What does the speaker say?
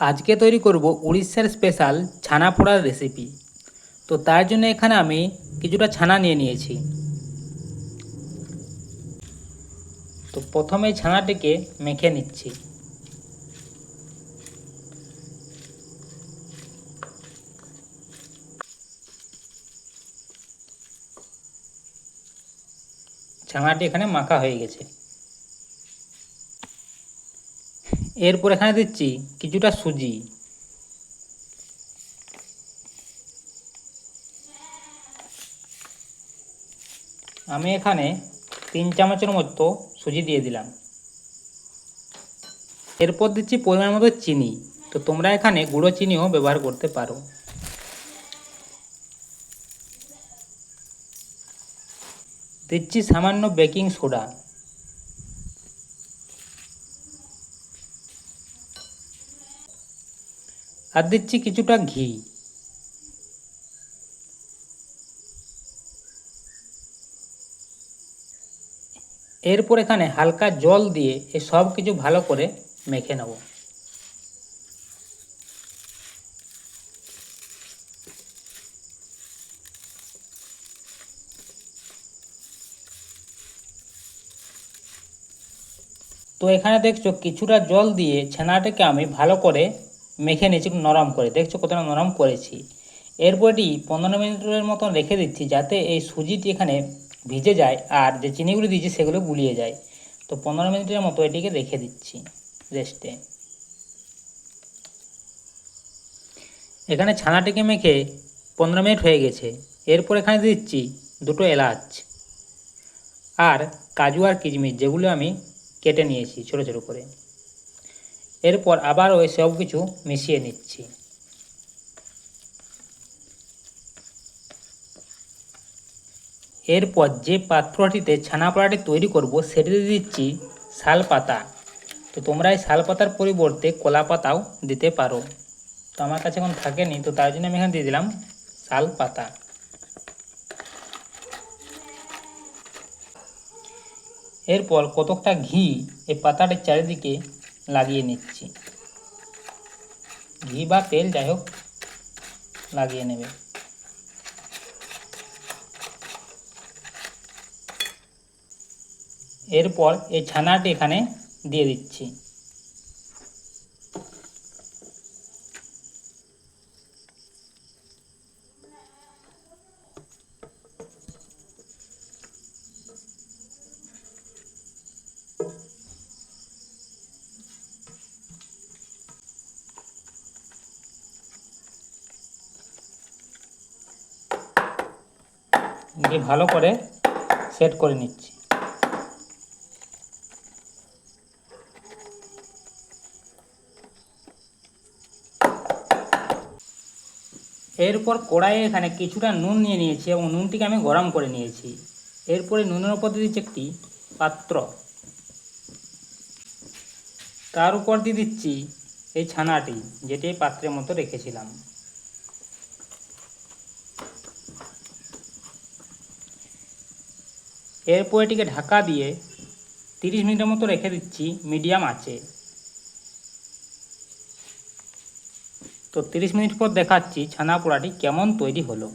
আজকে তৈরি করব উড়িষ্যার স্পেশাল ছানা পোড়ার রেসিপি। তো তার জন্য এখানে আমি কিছুটা ছানা নিয়ে নিয়েছি। তো প্রথমে ছানাটিকে মেখে নিচ্ছি। ছানাটি এখানে মাখা হয়ে গেছে। এরপর এখানে দিচ্ছি কিছুটা সুজি। আমি এখানে 3 চামচের মতো সুজি দিয়ে দিলাম। এরপর দিচ্ছি পরিমাণ মতো চিনি। তো তোমরা এখানে গুঁড়ো চিনিও ব্যবহার করতে পারো। দিচ্ছি সামান্য বেকিং সোডা। আর দিচ্ছি কিছুটা ঘি। এরপর এখানে হালকা জল দিয়ে এই সব কিছু ভালো করে মেখে নেব। তো এখানে দেখছো কিছুটা জল দিয়ে ছানাটাকে আমি ভালো করে মেখে নিয়েছি, নরম করে। দেখছো কতটা নরম করেছি। এরপরই 15 মিনিটের মতন রেখে দিচ্ছি, যাতে এই সুজিটি এখানে ভিজে যায় আর যে চিনিগুলো দিয়েছি সেগুলো গুলিয়ে যায়। তো 15 মিনিটের মতো এটিকে রেখে দিচ্ছি রেস্টে। এখানে ছানাটিকে মেখে 15 মিনিট হয়ে গেছে। এরপর এখানে দিচ্ছি দুটো এলাচ আর কাজু আর কিশমিশ, যেগুলো আমি কেটে নিয়েছি ছোটো ছোটো করে। এরপর আবার ওই সব কিছু মিশিয়ে নিচ্ছি। এরপর যে পাত্রটিতে ছানা পোড়াটি তৈরি করব সেটিতে দিচ্ছি শাল পাতা। তো তোমরা এই শাল পাতার পরিবর্তে কলা পাতাও দিতে পারো। তো আমার কাছে এখন থাকেনি, তো তার জন্য আমি এখানে দিয়ে দিলাম শাল পাতা। এরপর কতকটা ঘি এই পাতাটির চারিদিকে লাগিয়ে নিচ্ছি। ঘি বা তেল যাই হোক লাগিয়ে নেবে। এরপর এই ছানাটি এখানে দিয়ে দিচ্ছি। দিয়ে ভালো করে সেট করে নিচ্ছি। এরপর কড়াইয়ে এখানে কিছুটা নুন নিয়ে নিয়েছি এবং নুনটিকে আমি গরম করে নিয়েছি। এরপরে নুনের উপর দিয়ে দিচ্ছি একটি পাত্র। তার উপর দিয়ে দিচ্ছি এই ছানাটি, যেটি এই পাত্রের মতো রেখেছিলাম। এরপর এটিকে ঢাকা দিয়ে 30 মিনিটের মতো রেখে দিচ্ছি মিডিয়াম আঁচে। তো 30 মিনিট পর দেখাচ্ছি ছানা পোড়াটি কেমন তৈরি হলো।